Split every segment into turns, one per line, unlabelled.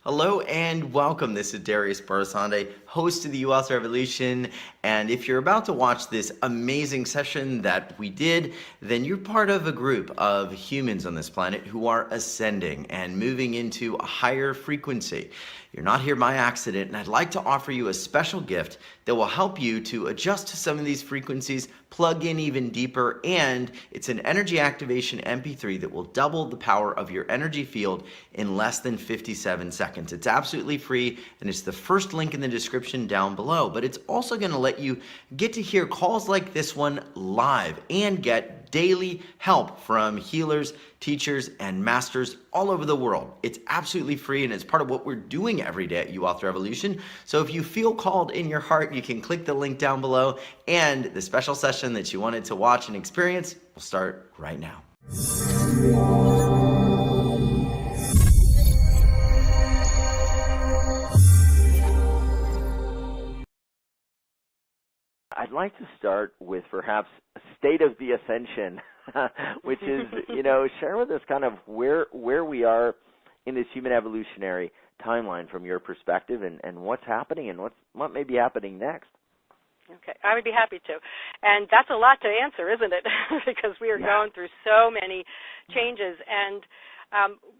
Hello and welcome. This is Darius Barsande, host of the U Wealth Revolution. And if you're about to watch this amazing session that we did, then you're part of a group of humans on this planet who are ascending and moving into a higher frequency. You're not here by accident, and I'd like to offer you a special gift that will help you to adjust to some of these frequencies, plug in even deeper, and it's an energy activation MP3 that will double the power of your energy field in less than 57 seconds. It's absolutely free, and it's the first link in the description down below, but it's also going to let you get to hear calls like this one live and get daily help from healers, teachers, and masters all over the world. It's absolutely free, and it's part of what we're doing every day at U Wealth Revolution. So if you feel called in your heart, you can click the link down below, and the special session that you wanted to watch and experience will start right now.
I'd like to start with perhaps a state of the ascension, which is, share with us kind of where we are in this human evolutionary timeline from your perspective and what's happening and what may be happening next.
Okay, I would be happy to. And that's a lot to answer, isn't it? Because we are going through so many changes. And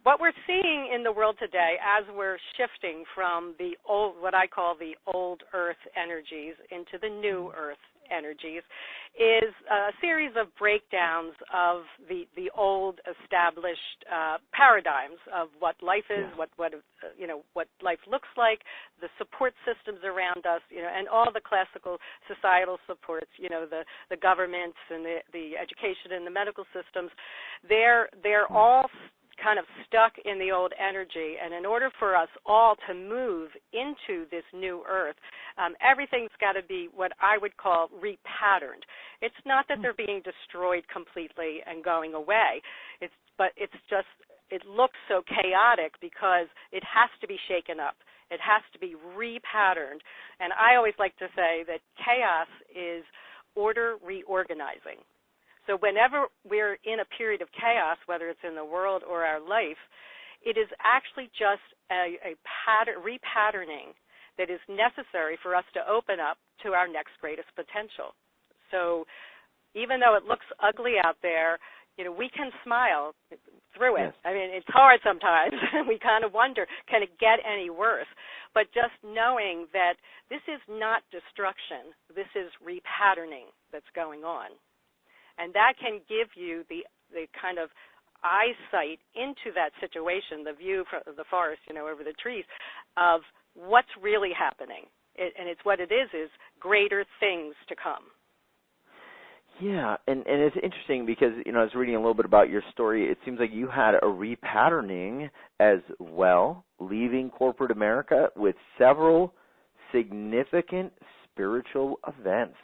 what we're seeing in the world today as we're shifting from the old, what I call the old earth energies into the new earth energies, is a series of breakdowns of the old established paradigms of what life is, what life looks like, the support systems around us, and all the classical societal supports, the governments and the education and the medical systems. They're all kind of stuck in the old energy, and in order for us all to move into this new earth, everything's got to be what I would call repatterned. It's not that they're being destroyed completely and going away, but it's just, it looks so chaotic because it has to be shaken up. It has to be repatterned, and I always like to say that chaos is order reorganizing. So whenever we're in a period of chaos, whether it's in the world or our life, it is actually just a repatterning that is necessary for us to open up to our next greatest potential. So even though it looks ugly out there, we can smile through it. Yes. I mean, it's hard sometimes. We kind of wonder, can it get any worse? But just knowing that this is not destruction, this is repatterning that's going on. And that can give you the kind of eyesight into that situation, the view from the forest, over the trees, of what's really happening. And it's what it is greater things to come.
Yeah, and it's interesting because, I was reading a little bit about your story. It seems like you had a repatterning as well, leaving corporate America with several significant spiritual events.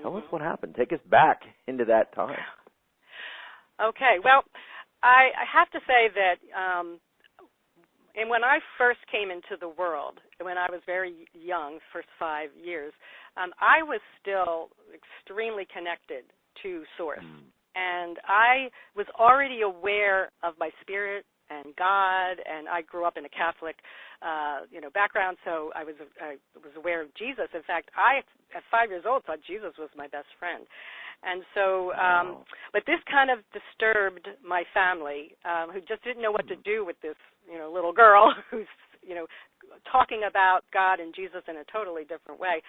Tell us what happened. Take us back into that time.
Okay. Well, I have to say that and when I first came into the world, when I was very young, first 5 years, I was still extremely connected to Source. And I was already aware of my spirit and God, and I grew up in a Catholic, background, so I was aware of Jesus. In fact, I, at 5 years old, thought Jesus was my best friend. And so, but this kind of disturbed my family, who just didn't know what to do with this, little girl who's, talking about God and Jesus in a totally different way.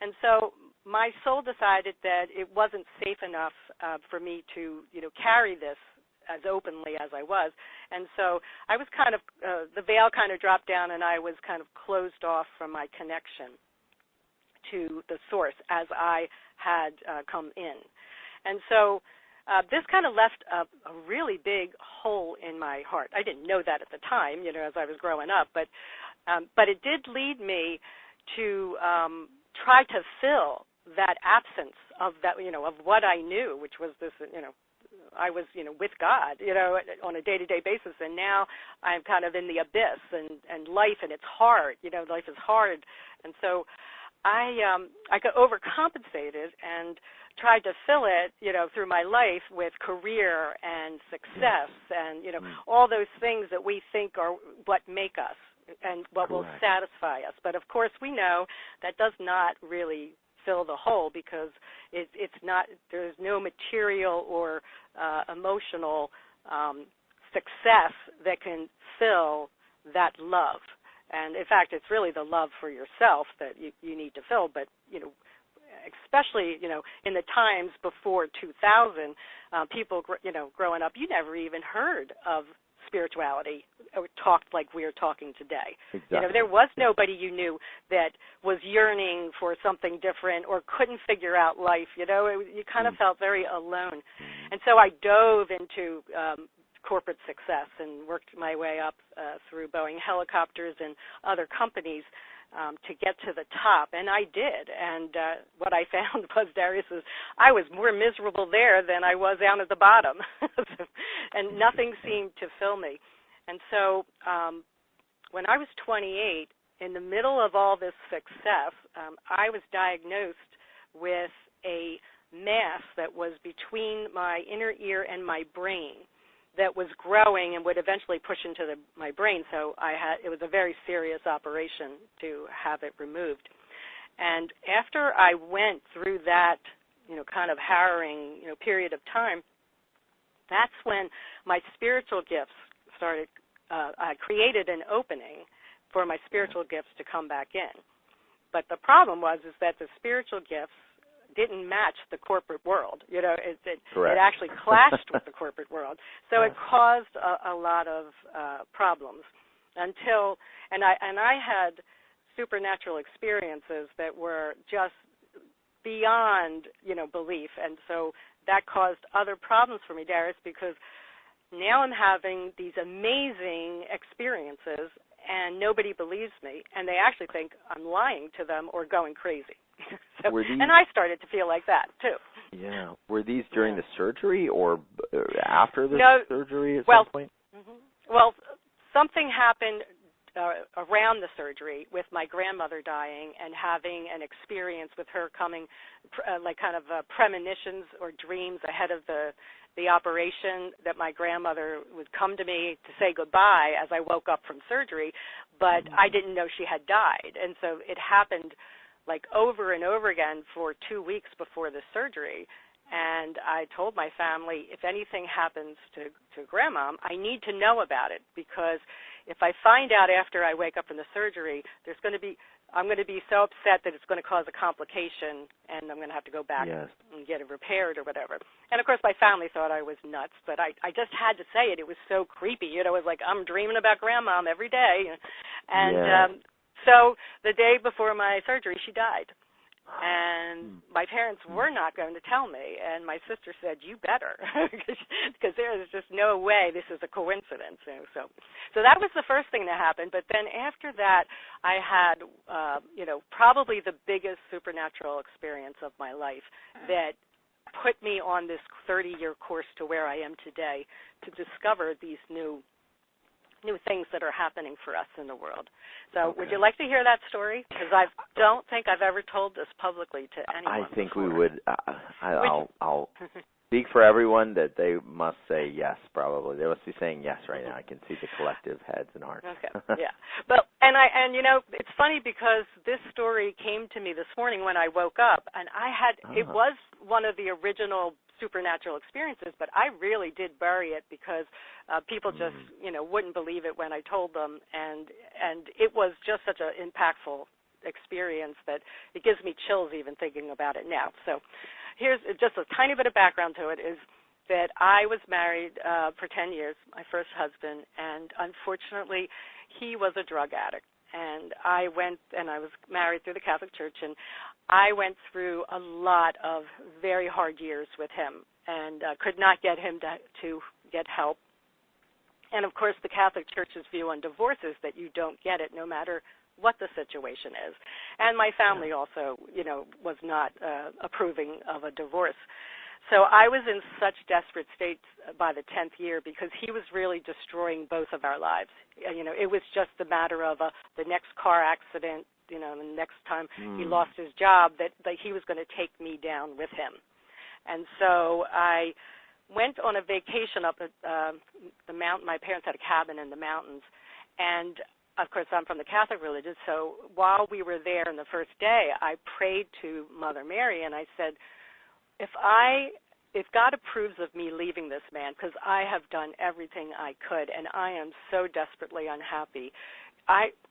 And so my soul decided that it wasn't safe enough for me to, carry this as openly as I was. And so I was kind of, the veil kind of dropped down, and I was kind of closed off from my connection to the Source as I had come in. And so this kind of left a really big hole in my heart. I didn't know that at the time, as I was growing up, but it did lead me to try to fill that absence of that, of what I knew, which was this, I was, with God, on a day-to-day basis, and now I'm kind of in the abyss and life, and it's hard, life is hard. And so I got overcompensated and tried to fill it, through my life with career and success and, all those things that we think are what make us. and what will
Correct.
satisfy us. But of course, we know that does not really fill the hole, because it's not, there's no material or emotional success that can fill that love. And in fact, it's really the love for yourself that you need to fill. But, especially, in the times before 2000, people, growing up, you never even heard of spirituality or talked like we're talking today.
Exactly.
There was nobody you knew that was yearning for something different or couldn't figure out life. You kind of felt very alone. And so I dove into corporate success and worked my way up through Boeing Helicopters and other companies to get to the top, and I did. And what I found was, Darius, is I was more miserable there than I was down at the bottom, and nothing seemed to fill me. And so when I was 28, in the middle of all this success, I was diagnosed with a mass that was between my inner ear and my brain, that was growing and would eventually push into my brain. So it was a very serious operation to have it removed. And after I went through that, kind of harrowing, period of time, that's when my spiritual gifts started. I created an opening for my spiritual gifts to come back in. But the problem is that the spiritual gifts didn't match the corporate world. It actually clashed with the corporate world. So it caused a lot of problems and I had supernatural experiences that were just beyond, belief. And so that caused other problems for me, Darius, because now I'm having these amazing experiences and nobody believes me, and they actually think I'm lying to them or going crazy. And I started to feel like that, too.
Yeah. Were these during the surgery or after the surgery at some point?
Well, something happened around the surgery with my grandmother dying and having an experience with her coming, premonitions or dreams ahead of the operation, that my grandmother would come to me to say goodbye as I woke up from surgery, but I didn't know she had died. And so it happened over and over again for 2 weeks before the surgery. And I told my family, if anything happens to Grandma, I need to know about it, because if I find out after I wake up from the surgery, I'm going to be so upset that it's going to cause a complication, and I'm going to have to go back and get it repaired or whatever. And, of course, my family thought I was nuts, but I just had to say it. It was so creepy. It was like I'm dreaming about Grandma every day. And so the day before my surgery, she died. And my parents were not going to tell me, and my sister said, you better, because there is just no way this is a coincidence. So that was the first thing that happened. But then after that, I had, probably the biggest supernatural experience of my life that put me on this 30-year course to where I am today, to discover these new things that are happening for us in the world. So would you like to hear that story? Because I don't think I've ever told this publicly to anyone
I think
before.
we would. I'll speak for everyone that they must say yes, probably. They must be saying yes right now. I can see the collective heads and hearts.
Okay, yeah. But, it's funny because this story came to me this morning when I woke up, and it was one of the original supernatural experiences, but I really did bury it because people just, wouldn't believe it when I told them, and it was just such an impactful experience that it gives me chills even thinking about it now. So here's just a tiny bit of background to it, is that I was married for 10 years, my first husband, and unfortunately he was a drug addict. And I was married through the Catholic Church, and I went through a lot of very hard years with him and could not get him to get help. And, of course, the Catholic Church's view on divorce is that you don't get it no matter what the situation is. And my family also, was not approving of a divorce. So I was in such desperate states by the 10th year because he was really destroying both of our lives. It was just a matter of the next car accident, the next time he lost his job, that he was going to take me down with him. And so I went on a vacation up at the mountain. My parents had a cabin in the mountains, and of course, I'm from the Catholic religion, so while we were there on the first day, I prayed to Mother Mary, and I said, if God approves of me leaving this man, because I have done everything I could, and I am so desperately unhappy,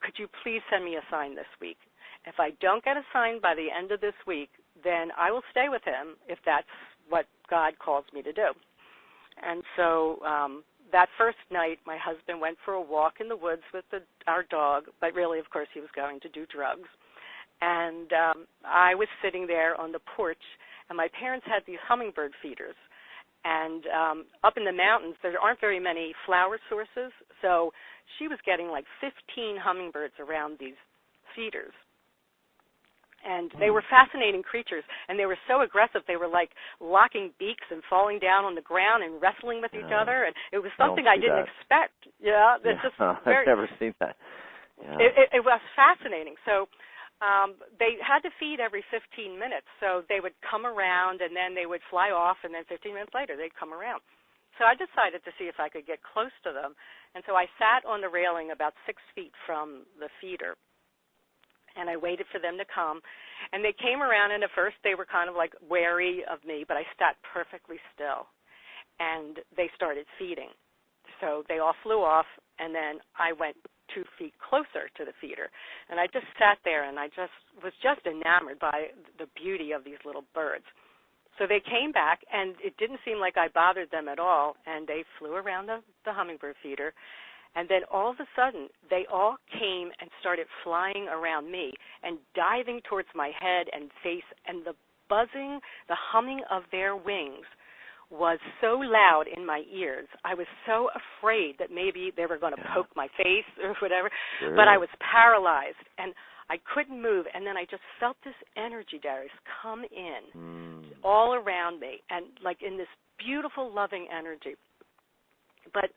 could you please send me a sign this week? If I don't get a sign by the end of this week, then I will stay with him if that's what God calls me to do. And so that first night, my husband went for a walk in the woods with our dog, but really, of course, he was going to do drugs. And I was sitting there on the porch, and my parents had these hummingbird feeders. And up in the mountains, there aren't very many flower sources, so she was getting like 15 hummingbirds around these feeders. And they were fascinating creatures, and they were so aggressive. They were like locking beaks and falling down on the ground and wrestling with each other, and it was something I didn't expect. Yeah, it's just
I've never seen that. Yeah.
It was fascinating. So they had to feed every 15 minutes, so they would come around, and then they would fly off, and then 15 minutes later they'd come around. So I decided to see if I could get close to them, and so I sat on the railing about 6 feet from the feeder, and I waited for them to come. And they came around, and at first they were kind of like wary of me, but I sat perfectly still. And they started feeding. So they all flew off, and then I went 2 feet closer to the feeder. And I just sat there, and I was just enamored by the beauty of these little birds. So they came back, and it didn't seem like I bothered them at all, and they flew around the hummingbird feeder. And then all of a sudden, they all came and started flying around me and diving towards my head and face, and the buzzing, the humming of their wings was so loud in my ears. I was so afraid that maybe they were going to poke my face or whatever, but I was paralyzed, and I couldn't move, and then I just felt this energy, Darius, come in all around me, and like in this beautiful, loving energy. But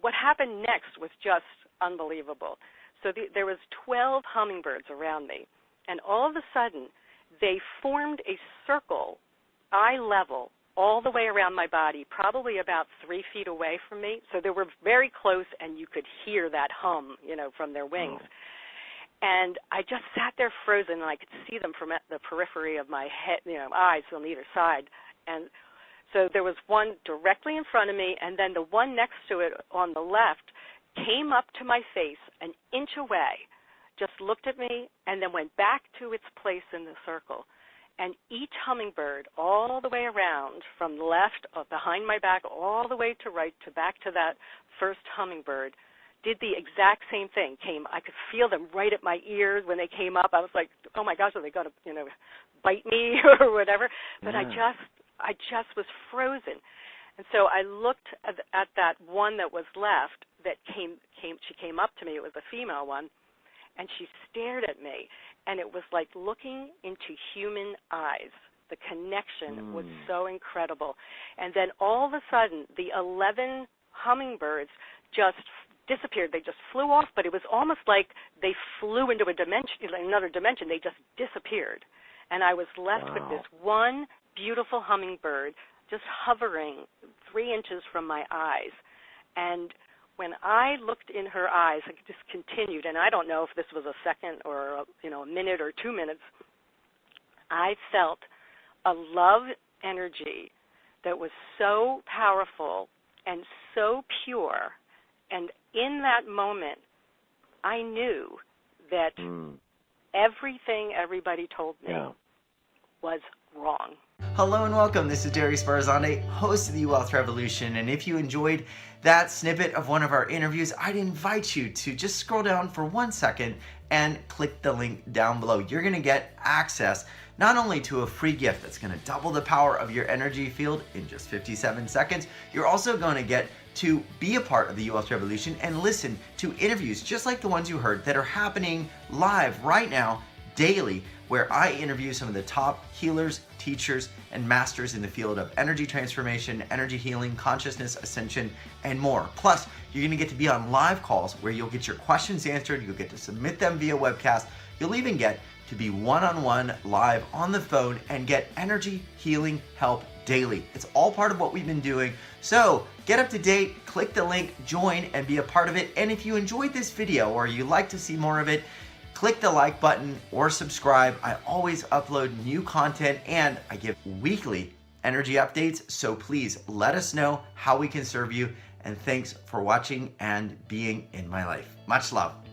what happened next was just unbelievable. So there was 12 hummingbirds around me, and all of a sudden they formed a circle, eye level, all the way around my body, probably about 3 feet away from me. So they were very close, and you could hear that hum, from their wings. And I just sat there frozen, and I could see them from the periphery of my head, eyes on either side. And so there was one directly in front of me, and then the one next to it on the left came up to my face an inch away, just looked at me, and then went back to its place in the circle. And each hummingbird, all the way around, from the left, behind my back, all the way to right, to back to that first hummingbird, did the exact same thing. I could feel them right at my ears when they came up. I was like, oh my gosh, are they going to, bite me or whatever? But I just was frozen. And so I looked at that one that was left that she came up to me. It was a female one, and she stared at me, and it was like looking into human eyes. The connection was so incredible. And then all of a sudden, the 11 hummingbirds just disappeared. They just flew off, but it was almost like they flew into another dimension. They just disappeared. And I was left with this one beautiful hummingbird just hovering 3 inches from my eyes. And when I looked in her eyes, it just continued, and I don't know if this was a second or a minute or 2 minutes, I felt a love energy that was so powerful and so pure. And in that moment, I knew that everything everybody told me was wrong.
Hello and welcome. This is Darius Barzande, host of the Wealth Revolution. And if you enjoyed that snippet of one of our interviews, I'd invite you to just scroll down for 1 second and click the link down below. You're going to get access not only to a free gift that's going to double the power of your energy field in just 57 seconds, you're also going to get to be a part of the Wealth Revolution and listen to interviews just like the ones you heard that are happening live right now, daily, where I interview some of the top healers, teachers, and masters in the field of energy transformation, energy healing, consciousness ascension, and more. Plus, you're going to get to be on live calls where you'll get your questions answered, you'll get to submit them via webcast, You'll even get to be one-on-one live on the phone and get energy healing help daily. It's all part of what we've been doing. So get up to date, click the link, join, and be a part of it. And if you enjoyed this video or you'd like to see more of it, click the like button or subscribe. I always upload new content and I give weekly energy updates. So please let us know how we can serve you. And thanks for watching and being in my life. Much love.